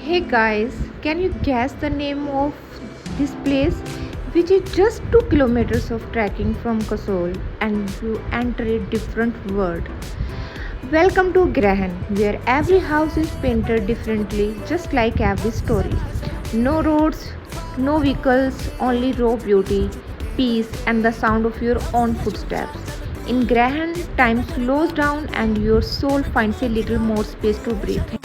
Hey guys, can you guess the name of this place? Which is just 2 kilometers of trekking from Kasol and you enter a different world. Welcome to Grahan, where every house is painted differently, just like every story. No roads, no vehicles, only raw beauty, peace, and the sound of your own footsteps. In Grahan, time slows down and your soul finds a little more space to breathe.